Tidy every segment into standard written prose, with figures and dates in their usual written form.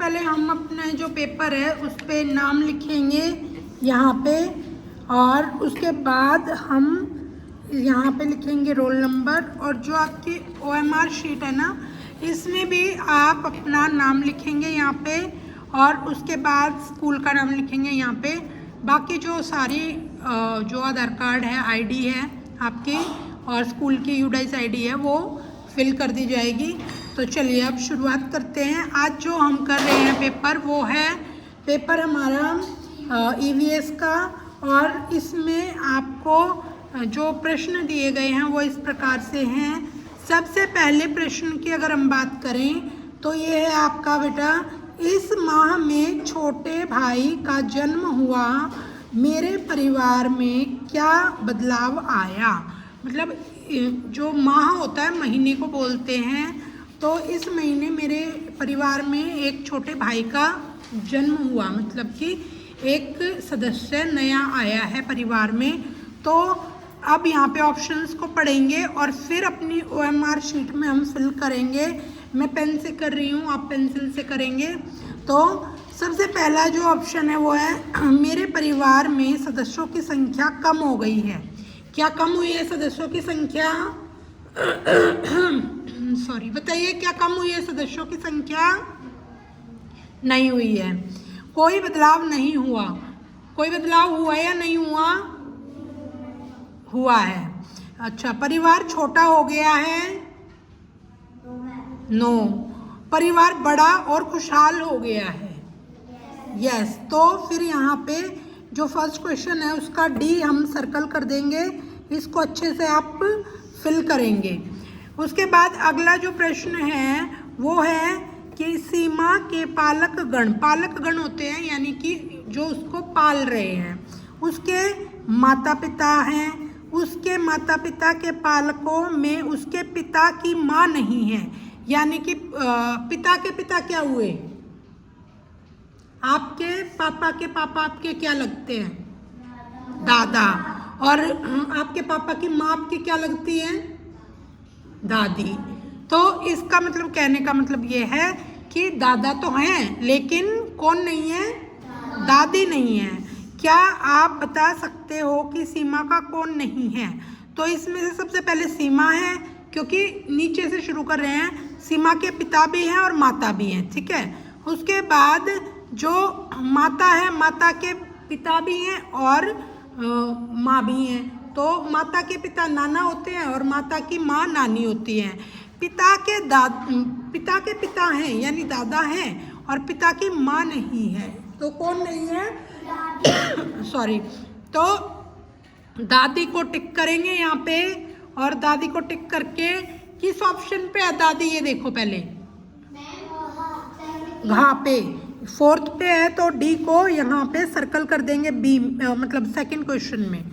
पहले हम अपना जो पेपर है उस पे नाम लिखेंगे यहाँ पे, और उसके बाद हम यहाँ पे लिखेंगे रोल नंबर। और जो आपकी OMR शीट है ना, इसमें भी आप अपना नाम लिखेंगे यहाँ पे, और उसके बाद स्कूल का नाम लिखेंगे यहाँ पे। बाकी जो सारी जो आधार कार्ड है, ID है आपकी, और स्कूल की UDIS ID है, वो फिल कर दी जाएगी। तो चलिए अब शुरुआत करते हैं। आज जो हम कर रहे हैं पेपर, वो है पेपर हमारा EVS का, और इसमें आपको जो प्रश्न दिए गए हैं वो इस प्रकार से हैं। सबसे पहले प्रश्न की अगर हम बात करें तो ये है आपका बेटा, इस माह में छोटे भाई का जन्म हुआ, मेरे परिवार में क्या बदलाव आया। मतलब जो माह होता है, महीने को बोलते हैं। तो इस महीने मेरे परिवार में एक छोटे भाई का जन्म हुआ, मतलब कि एक सदस्य नया आया है परिवार में। तो अब यहाँ पे ऑप्शंस को पढ़ेंगे और फिर अपनी OMR शीट में हम फिल करेंगे। मैं पेन से कर रही हूँ, आप पेंसिल से करेंगे। तो सबसे पहला जो ऑप्शन है वो है, मेरे परिवार में सदस्यों की संख्या कम हो गई है। क्या कम हुई है सदस्यों की संख्या? सॉरी, बताइए क्या कम हुई है सदस्यों की संख्या? नहीं हुई है। कोई बदलाव नहीं हुआ। कोई बदलाव हुआ या नहीं हुआ? हुआ है। अच्छा, परिवार छोटा हो गया है? नो। परिवार बड़ा और खुशहाल हो गया है? यस। तो फिर यहाँ पे जो फर्स्ट क्वेश्चन है उसका D हम सर्कल कर देंगे। इसको अच्छे से आप फिल करेंगे। उसके बाद अगला जो प्रश्न है वो है कि सीमा के पालक गण होते हैं, यानी कि जो उसको पाल रहे हैं, उसके माता पिता हैं। उसके माता पिता के पालकों में उसके पिता की माँ नहीं है, यानी कि पिता के पिता क्या हुए? आपके पापा के पापा आपके क्या लगते हैं? दादा। और आपके पापा की माँ आपकी क्या लगती है? दादी। तो इसका मतलब, कहने का मतलब ये है कि दादा तो हैं, लेकिन कौन नहीं है? दादी नहीं है। क्या आप बता सकते हो कि सीमा का कौन नहीं है? तो इसमें से सबसे पहले सीमा है, क्योंकि नीचे से शुरू कर रहे हैं। सीमा के पिता भी हैं और माता भी हैं, ठीक है। उसके बाद जो माता है, माता के पिता भी हैं और माँ भी हैं। तो माता के पिता नाना होते हैं और माता की माँ नानी होती हैं। पिता के पिता हैं, यानी दादा हैं, और पिता की माँ नहीं है। तो कौन नहीं है? सॉरी। तो दादी को टिक करेंगे यहाँ पे, और दादी को टिक करके किस ऑप्शन पे है दादी? ये देखो पहले, घा पे, फोर्थ पे है। तो D को यहाँ पे सर्कल कर देंगे, B मतलब सेकंड क्वेश्चन में।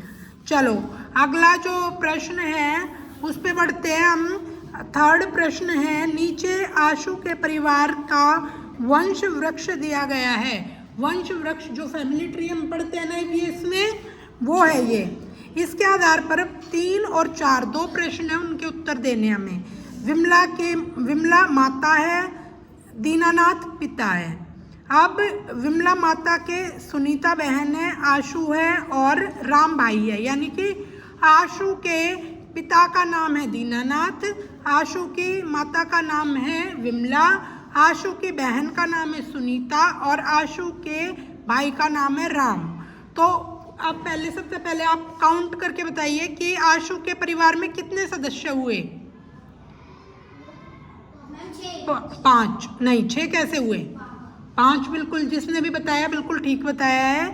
चलो अगला जो प्रश्न है उस पे बढ़ते हैं हम। थर्ड प्रश्न है, नीचे आशु के परिवार का वंश वृक्ष दिया गया है। वंश वृक्ष जो फैमिली ट्री हम पढ़ते हैं ना EVS में, वो है ये। इसके आधार पर 3 और 4 दो प्रश्न हैं, उनके उत्तर देने हमें। विमला माता है, दीनानाथ पिता है। अब विमला माता के सुनीता बहन है, आशु है और राम भाई है। यानी कि आशु के पिता का नाम है दीनानाथ, आशु की माता का नाम है विमला, आशु की बहन का नाम है सुनीता, और आशु के भाई का नाम है राम। तो अब सबसे पहले आप काउंट करके बताइए कि आशु के परिवार में कितने सदस्य हुए? 5 नहीं, 6 कैसे हुए? 5 बिल्कुल, जिसने भी बताया बिल्कुल ठीक बताया है।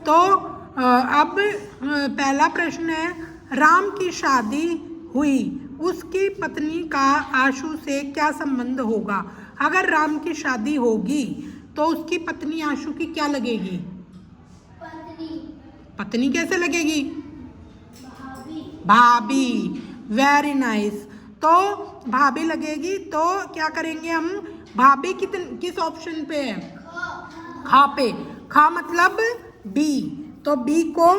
तो अब पहला प्रश्न है, राम की शादी हुई, उसकी पत्नी का आशु से क्या संबंध होगा? अगर राम की शादी होगी तो उसकी पत्नी आशु की क्या लगेगी? पत्नी कैसे लगेगी? भाभी। Very nice. तो भाभी लगेगी। तो क्या करेंगे हम? भाभी किस ऑप्शन पे है? खा पे। खा मतलब B। तो B को,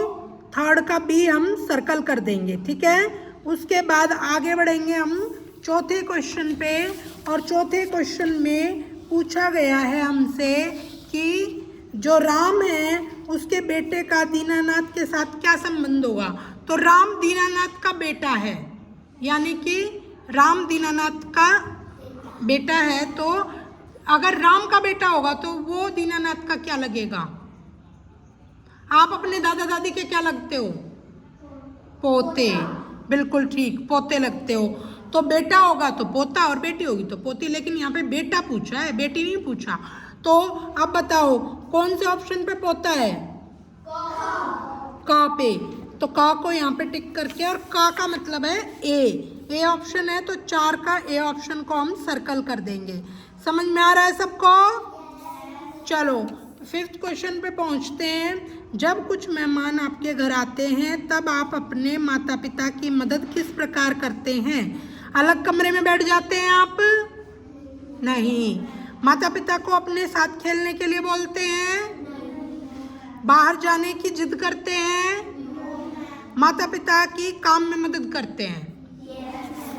थर्ड का B हम सर्कल कर देंगे, ठीक है। उसके बाद आगे बढ़ेंगे हम चौथे क्वेश्चन पे, और चौथे क्वेश्चन में पूछा गया है हमसे कि जो राम है उसके बेटे का दीनानाथ के साथ क्या संबंध होगा। तो राम दीनानाथ का बेटा है, यानी कि राम दीनानाथ का बेटा है, तो अगर राम का बेटा होगा तो वो दीनानाथ का क्या लगेगा। आप अपने दादा दादी के क्या लगते हो? पोते। बिल्कुल ठीक, पोते लगते हो। तो बेटा होगा तो पोता और बेटी होगी तो पोती, लेकिन यहाँ पे बेटा पूछा है, बेटी नहीं पूछा। तो अब बताओ कौन से ऑप्शन पे पोता है? का पे। तो का को यहाँ पे टिक करके, और का मतलब है ए ऑप्शन है, तो 4 का ए ऑप्शन को हम सर्कल कर देंगे। समझ में आ रहा है सबको? चलो 5th क्वेश्चन पे पहुंचते हैं। जब कुछ मेहमान आपके घर आते हैं तब आप अपने माता पिता की मदद किस प्रकार करते हैं? अलग कमरे में बैठ जाते हैं आप? नहीं। माता पिता को अपने साथ खेलने के लिए बोलते हैं? बाहर जाने की जिद करते हैं? माता पिता की काम में मदद करते हैं?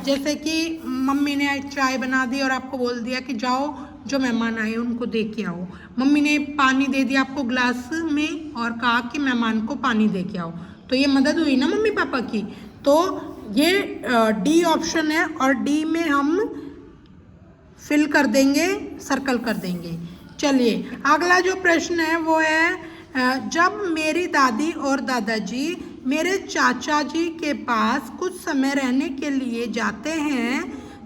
जैसे कि मम्मी ने चाय बना दी और आपको बोल दिया कि जाओ जो मेहमान आए उनको दे के आओ। मम्मी ने पानी दे दिया आपको ग्लास में और कहा कि मेहमान को पानी दे के आओ, तो ये मदद हुई ना मम्मी पापा की। तो ये डी ऑप्शन है, और डी में हम फिल कर देंगे, सर्कल कर देंगे। चलिए अगला जो प्रश्न है वो है, जब मेरी दादी और दादाजी मेरे चाचा जी के पास कुछ समय रहने के लिए जाते हैं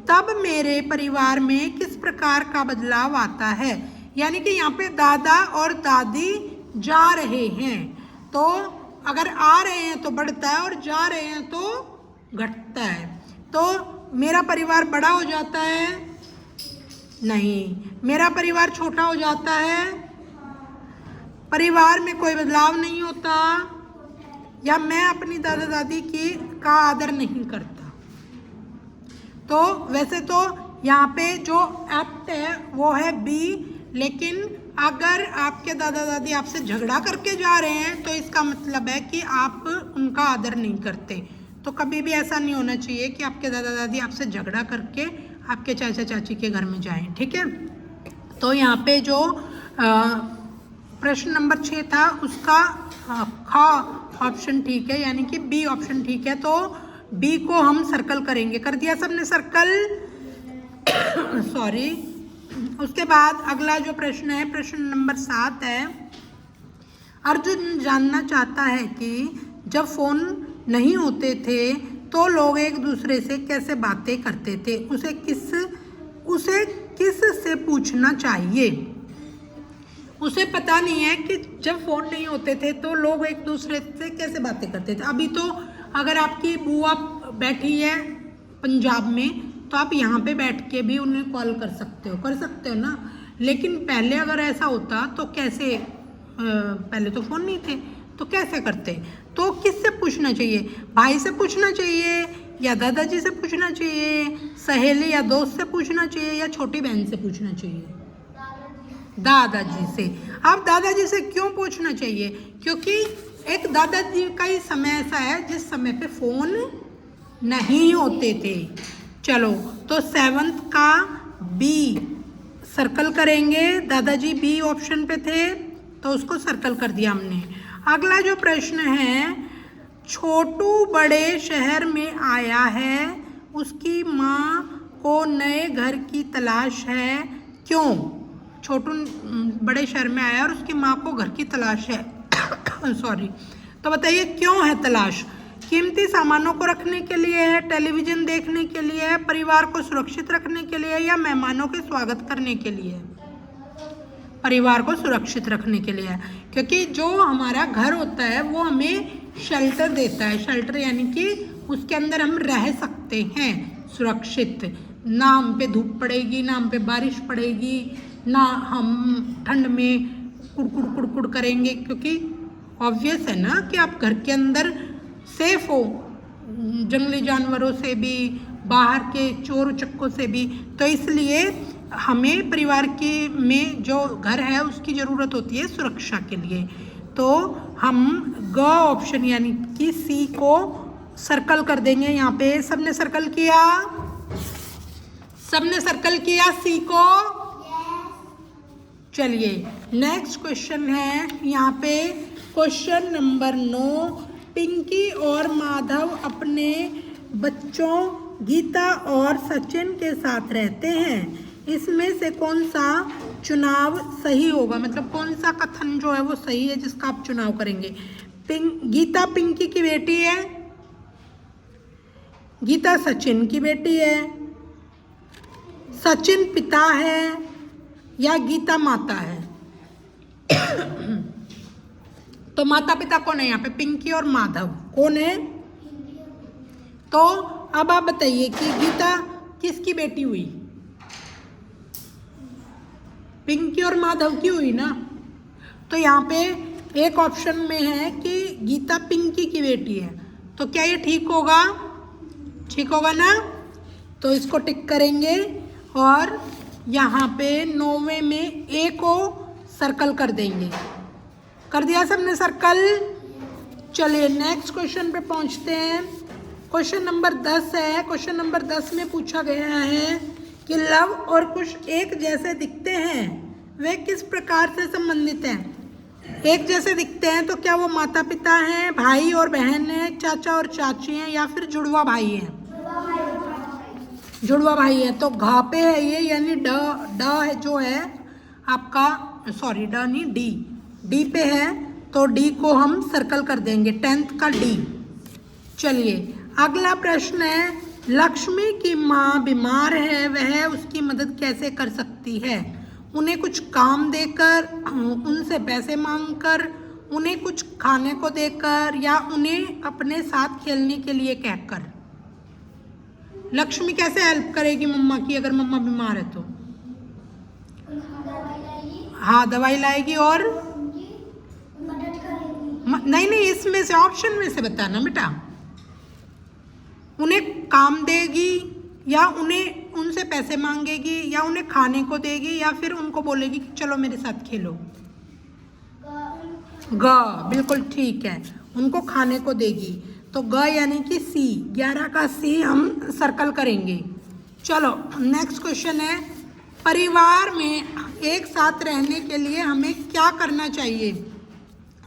तब मेरे परिवार में किस प्रकार का बदलाव आता है। यानी कि यहाँ पे दादा और दादी जा रहे हैं, तो अगर आ रहे हैं तो बढ़ता है और जा रहे हैं तो घटता है। तो मेरा परिवार बड़ा हो जाता है? नहीं। मेरा परिवार छोटा हो जाता है? परिवार में कोई बदलाव नहीं होता? या मैं अपनी दादा दादी का आदर नहीं करता? तो वैसे तो यहाँ पे जो एक्ट है वो है बी, लेकिन अगर आपके दादा दादी आपसे झगड़ा करके जा रहे हैं तो इसका मतलब है कि आप उनका आदर नहीं करते। तो कभी भी ऐसा नहीं होना चाहिए कि आपके दादा दादी आपसे झगड़ा करके आपके चाचा चाची के घर में जाएं, ठीक है। तो यहाँ पे जो प्रश्न नंबर 6 था उसका खा ऑप्शन ठीक है, यानी कि बी ऑप्शन ठीक है। तो बी को हम सर्कल करेंगे। कर दिया सबने सर्कल? सॉरी। उसके बाद अगला जो प्रश्न है, प्रश्न नंबर 7 है। अर्जुन जानना चाहता है कि जब फोन नहीं होते थे तो लोग एक दूसरे से कैसे बातें करते थे। उसे किस से पूछना चाहिए? उसे पता नहीं है कि जब फ़ोन नहीं होते थे तो लोग एक दूसरे से कैसे बातें करते थे। अभी तो अगर आपकी बुआ बैठी है पंजाब में तो आप यहाँ पे बैठ के भी उन्हें कॉल कर सकते हो ना। लेकिन पहले अगर ऐसा होता तो कैसे, पहले तो फ़ोन नहीं थे तो कैसे करते? तो किससे पूछना चाहिए? भाई से पूछना चाहिए या दादाजी से पूछना चाहिए, सहेली या दोस्त से पूछना चाहिए, या छोटी बहन से पूछना चाहिए? दादाजी से। अब दादाजी से क्यों पूछना चाहिए? क्योंकि एक दादाजी का ही समय ऐसा है जिस समय पे फ़ोन नहीं होते थे। चलो तो 7th का बी सर्कल करेंगे। दादाजी बी ऑप्शन पे थे तो उसको सर्कल कर दिया हमने। अगला जो प्रश्न है, छोटू बड़े शहर में आया है, उसकी माँ को नए घर की तलाश है, क्यों? छोटू बड़े शहर में आया और उसकी माँ को घर की तलाश है सॉरी। तो बताइए क्यों है तलाश? कीमती सामानों को रखने के लिए है, टेलीविज़न देखने के लिए है, परिवार को सुरक्षित रखने के लिए, या मेहमानों के स्वागत करने के लिए? परिवार को सुरक्षित रखने के लिए है, क्योंकि जो हमारा घर होता है वो हमें शेल्टर देता है। शेल्टर यानी कि उसके अंदर हम रह सकते हैं सुरक्षित, ना हम पे धूप पड़ेगी, ना हम पे बारिश पड़ेगी, ना हम ठंड में कुड़कुड़ करेंगे, क्योंकि ऑब्वियस है ना कि आप घर के अंदर सेफ हो जंगली जानवरों से भी, बाहर के चोर उचक्कों से भी। तो इसलिए हमें परिवार के में जो घर है उसकी ज़रूरत होती है सुरक्षा के लिए। तो हम ग ऑप्शन यानी कि सी को सर्कल कर देंगे। यहाँ पे सबने सर्कल किया? सबने सर्कल किया सी को? चलिए नेक्स्ट क्वेश्चन है यहाँ पे क्वेश्चन नंबर 9। पिंकी और माधव अपने बच्चों गीता और सचिन के साथ रहते हैं, इसमें से कौन सा चुनाव सही होगा, मतलब कौन सा कथन जो है वो सही है जिसका आप चुनाव करेंगे। गीता पिंकी की बेटी है, गीता सचिन की बेटी है, सचिन पिता है या गीता माता है। तो माता पिता कौन है यहाँ पे, पिंकी और माधव कौन है। तो अब आप बताइए कि गीता किसकी बेटी हुई, पिंकी और माधव की हुई ना। तो यहाँ पे एक ऑप्शन में है कि गीता पिंकी की बेटी है, तो क्या ये ठीक होगा, ठीक होगा ना। तो इसको टिक करेंगे और यहाँ पे 9वें में ए को सर्कल कर देंगे। कर दिया सबने सर्कल। चलिए नेक्स्ट क्वेश्चन पे पहुँचते हैं। क्वेश्चन नंबर 10 है। क्वेश्चन नंबर 10 में पूछा गया है कि लव और कुश एक जैसे दिखते हैं, वे किस प्रकार से संबंधित हैं। एक जैसे दिखते हैं तो क्या वो माता पिता हैं, भाई और बहन हैं, चाचा और चाची हैं या फिर जुड़वा भाई हैं। जुड़वा भाई है। तो घा पे है ये, यानी ड है जो है आपका, सॉरी ड नहीं डी पे है, तो डी को हम सर्कल कर देंगे, 10th का डी। चलिए अगला प्रश्न है, लक्ष्मी की माँ बीमार है, वह उसकी मदद कैसे कर सकती है। उन्हें कुछ काम देकर, उनसे पैसे मांगकर, उन्हें कुछ खाने को देकर या उन्हें अपने साथ खेलने के लिए कहकर। लक्ष्मी कैसे हेल्प करेगी मम्मा की अगर मम्मा बीमार है तो। हाँ दवाई लाएगी और नहीं इसमें से ऑप्शन में से बताना बेटा। उन्हें काम देगी या उन्हें उनसे पैसे मांगेगी या उन्हें खाने को देगी या फिर उनको बोलेगी कि चलो मेरे साथ खेलो। ग बिल्कुल ठीक है, उनको खाने को देगी। तो ग यानी कि सी, 11 का सी हम सर्कल करेंगे। चलो नेक्स्ट क्वेश्चन है, परिवार में एक साथ रहने के लिए हमें क्या करना चाहिए।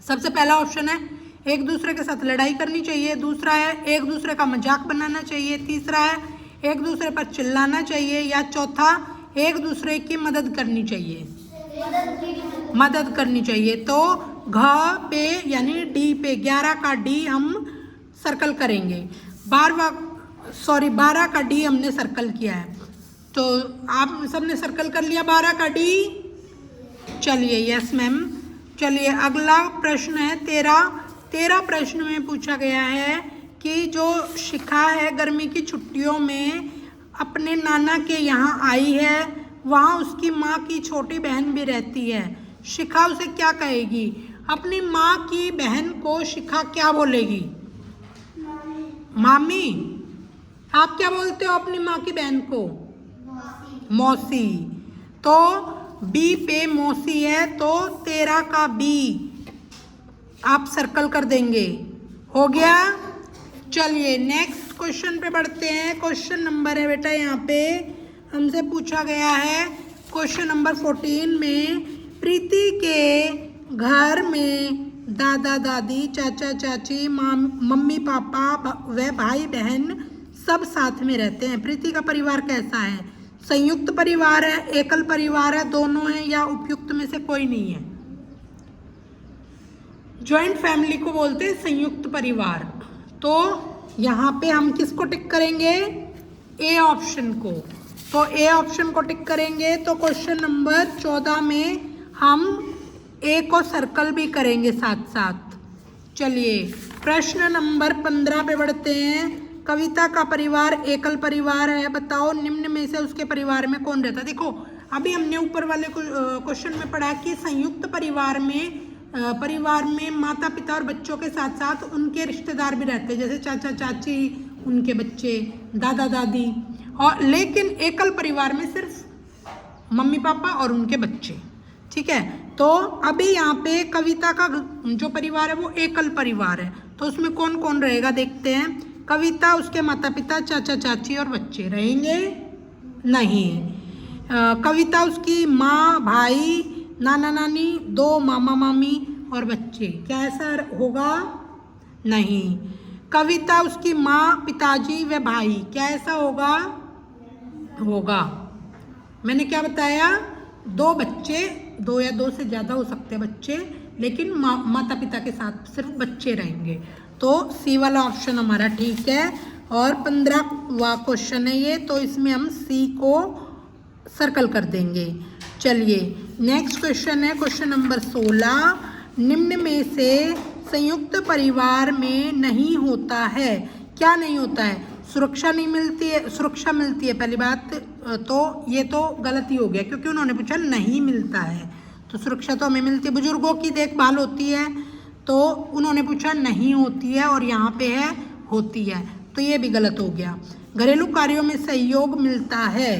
सबसे पहला ऑप्शन है एक दूसरे के साथ लड़ाई करनी चाहिए, दूसरा है एक दूसरे का मजाक बनाना चाहिए, तीसरा है एक दूसरे पर चिल्लाना चाहिए या चौथा एक दूसरे की मदद करनी चाहिए। मदद करनी चाहिए। तो घ पे यानी डी पे 11 का डी हम सर्कल करेंगे। 12 का डी हमने सर्कल किया है। तो आप सबने सर्कल कर लिया 12 का डी। चलिए यस मैम। चलिए अगला प्रश्न है 13 प्रश्न में पूछा गया है कि जो शिखा है गर्मी की छुट्टियों में अपने नाना के यहाँ आई है, वहाँ उसकी माँ की छोटी बहन भी रहती है। शिखा उसे क्या कहेगी। अपनी माँ की बहन को शिखा क्या बोलेगी। मामी। आप क्या बोलते हो अपनी माँ की बहन को। मौसी। तो बी पे मौसी है, तो 13 का बी आप सर्कल कर देंगे। हो गया। चलिए नेक्स्ट क्वेश्चन पे बढ़ते हैं। क्वेश्चन नंबर है बेटा यहाँ पे हमसे पूछा गया है क्वेश्चन नंबर 14 में, प्रीति के घर में दादा दादी, चाचा चाची, मम्मी पापा व भाई बहन सब साथ में रहते हैं। प्रीति का परिवार कैसा है। संयुक्त परिवार है, एकल परिवार है, दोनों है या उपयुक्त में से कोई नहीं है। जॉइंट फैमिली को बोलते हैं संयुक्त परिवार। तो यहाँ पे हम किसको टिक करेंगे, ए ऑप्शन को। तो ए ऑप्शन को टिक करेंगे। तो क्वेश्चन नंबर 14 में हम ए को सर्कल भी करेंगे साथ साथ। चलिए प्रश्न नंबर 15 पे बढ़ते हैं। कविता का परिवार एकल परिवार है, बताओ निम्न में से उसके परिवार में कौन रहता है। देखो अभी हमने ऊपर वाले क्वेश्चन में पढ़ा कि संयुक्त परिवार में माता पिता और बच्चों के साथ साथ उनके रिश्तेदार भी रहते हैं, जैसे चाचा चाची, उनके बच्चे, दादा दादी। और लेकिन एकल परिवार में सिर्फ मम्मी पापा और उनके बच्चे। ठीक है। तो अभी यहाँ पे कविता का जो परिवार है वो एकल परिवार है, तो उसमें कौन कौन रहेगा देखते हैं। कविता, उसके माता पिता, चाचा चाची और बच्चे रहेंगे नहीं। कविता, उसकी माँ, भाई, नाना नानी, 2 मामा मामी और बच्चे। क्या ऐसा होगा? नहीं। कविता, उसकी माँ, पिताजी व भाई। क्या ऐसा होगा? होगा। मैंने क्या बताया? 2 बच्चे, 2 या 2 से ज़्यादा हो सकते हैं बच्चे, लेकिन माता पिता के साथ सिर्फ बच्चे रहेंगे। तो सी वाला ऑप्शन हमारा ठीक है। और 15वां क्वेश्चन है ये, तो इसमें हम सी को सर्कल कर देंगे। चलिए नेक्स्ट क्वेश्चन है क्वेश्चन नंबर 16। निम्न में से संयुक्त परिवार में नहीं होता है। क्या नहीं होता है? सुरक्षा नहीं मिलती है, सुरक्षा मिलती है पहली बात, तो ये तो गलती हो गया क्योंकि उन्होंने पूछा नहीं मिलता है, तो सुरक्षा तो हमें मिलती है। बुजुर्गों की देखभाल होती है, तो उन्होंने पूछा नहीं होती है और यहाँ पे है होती है, तो ये भी गलत हो गया। घरेलू कार्यों में सहयोग मिलता है,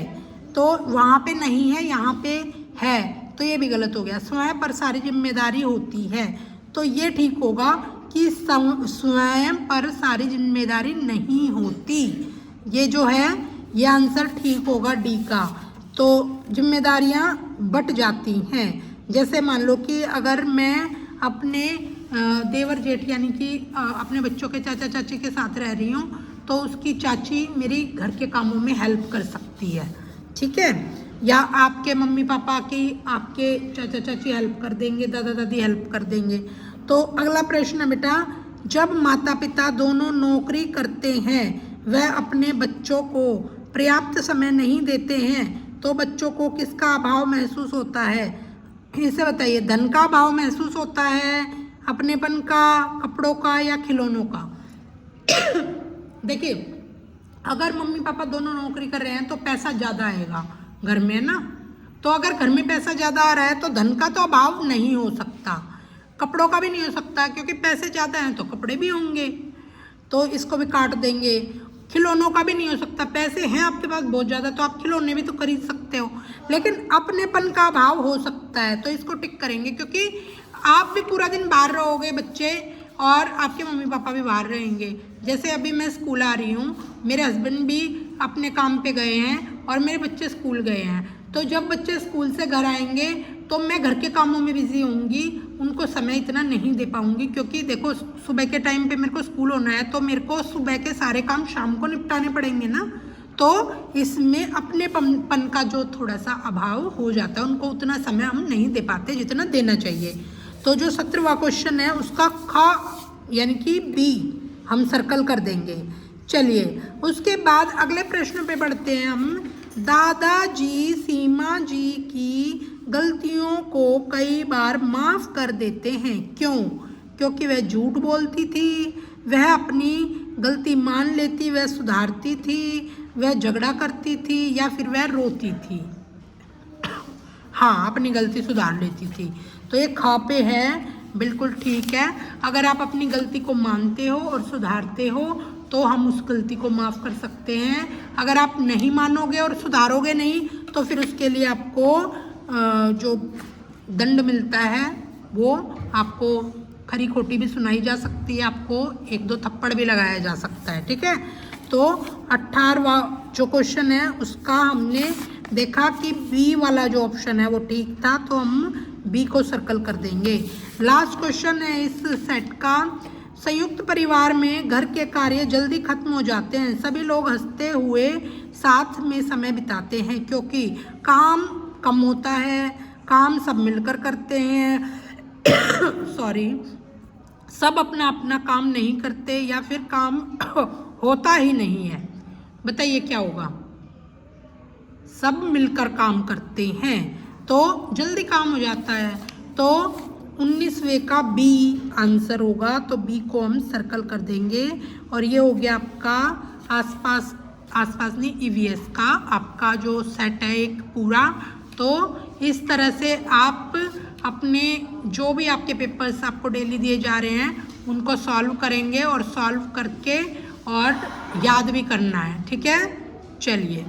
तो वहाँ पे नहीं है, यहाँ पे है, तो ये भी गलत हो गया। स्वयं पर सारी जिम्मेदारी होती है, तो ये ठीक होगा कि स्वयं पर सारी जिम्मेदारी नहीं होती। ये जो है ये आंसर ठीक होगा डी का। तो जिम्मेदारियां बट जाती हैं। जैसे मान लो कि अगर मैं अपने देवर जेठ यानी कि अपने बच्चों के चाचा चाची के साथ रह रही हूँ, तो उसकी चाची मेरी घर के कामों में हेल्प कर सकती है, ठीक है। या आपके मम्मी पापा की आपके चाचा चाची हेल्प कर देंगे, दादा दादी हेल्प कर देंगे। तो अगला प्रश्न है बेटा, जब माता पिता दोनों नौकरी करते हैं वह अपने बच्चों को पर्याप्त समय नहीं देते हैं, तो बच्चों को किसका अभाव महसूस होता है? इसे बताइए। धन का अभाव महसूस होता है, अपनेपन का, कपड़ों का, या खिलौनों का? देखिए, अगर मम्मी पापा दोनों नौकरी कर रहे हैं तो पैसा ज़्यादा आएगा घर में ना, तो अगर घर में पैसा ज़्यादा आ रहा है तो धन का तो अभाव नहीं हो सकता, कपड़ों का भी नहीं हो सकता क्योंकि पैसे ज़्यादा हैं तो कपड़े भी होंगे, तो इसको भी काट देंगे। खिलौनों का भी नहीं हो सकता, पैसे हैं आपके पास बहुत ज़्यादा तो आप खिलौने भी तो खरीद सकते हो, लेकिन अपनेपन का अभाव हो सकता है, तो इसको टिक करेंगे क्योंकि आप भी पूरा दिन बाहर रहोगे बच्चे, और आपके मम्मी पापा भी बाहर रहेंगे। जैसे अभी मैं स्कूल आ रही हूँ, मेरे हस्बैंड भी अपने काम पे गए हैं और मेरे बच्चे स्कूल गए हैं, तो जब बच्चे स्कूल से घर आएंगे तो मैं घर के कामों में बिजी होंगी, उनको समय इतना नहीं दे पाऊंगी, क्योंकि देखो सुबह के टाइम पे मेरे को स्कूल होना है, तो मेरे को सुबह के सारे काम शाम को निपटाने पड़ेंगे ना, तो इसमें अपने पन का जो थोड़ा सा अभाव हो जाता है, उनको उतना समय हम नहीं दे पाते जितना देना चाहिए। तो जो 17वां क्वेश्चन है उसका ख यानी कि बी हम सर्कल कर देंगे। चलिए उसके बाद अगले प्रश्न पे बढ़ते हैं हम। दादाजी सीमा जी की गलतियों को कई बार माफ कर देते हैं, क्यों? क्योंकि वह झूठ बोलती थी, वह अपनी गलती मान लेती, वह सुधारती थी, वह झगड़ा करती थी, या फिर वह रोती थी। हाँ, अपनी गलती सुधार लेती थी, तो ये खा पे है, बिल्कुल ठीक है। अगर आप अपनी गलती को मानते हो और सुधारते हो तो हम उस गलती को माफ़ कर सकते हैं। अगर आप नहीं मानोगे और सुधारोगे नहीं तो फिर उसके लिए आपको जो दंड मिलता है वो आपको खरी खोटी भी सुनाई जा सकती है, आपको 1-2 थप्पड़ भी लगाया जा सकता है, ठीक है। तो 18वां जो क्वेश्चन है उसका हमने देखा कि बी वाला जो ऑप्शन है वो ठीक था, तो हम बी को सर्कल कर देंगे। लास्ट क्वेश्चन है इस सेट का। संयुक्त परिवार में घर के कार्य जल्दी खत्म हो जाते हैं, सभी लोग हंसते हुए साथ में समय बिताते हैं, क्योंकि काम कम होता है, काम सब मिलकर करते हैं सॉरी, सब अपना अपना काम नहीं करते, या फिर काम होता ही नहीं है। बताइए क्या होगा? सब मिलकर काम करते हैं तो जल्दी काम हो जाता है, तो 19वें का बी आंसर होगा, तो बी को हम सर्कल कर देंगे। और ये हो गया आपका आसपास नहीं ईवीएस का आपका जो सेट है एक पूरा। तो इस तरह से आप अपने जो भी आपके पेपर्स आपको डेली दिए जा रहे हैं उनको सॉल्व करेंगे, और सॉल्व करके और याद भी करना है, ठीक है। चलिए।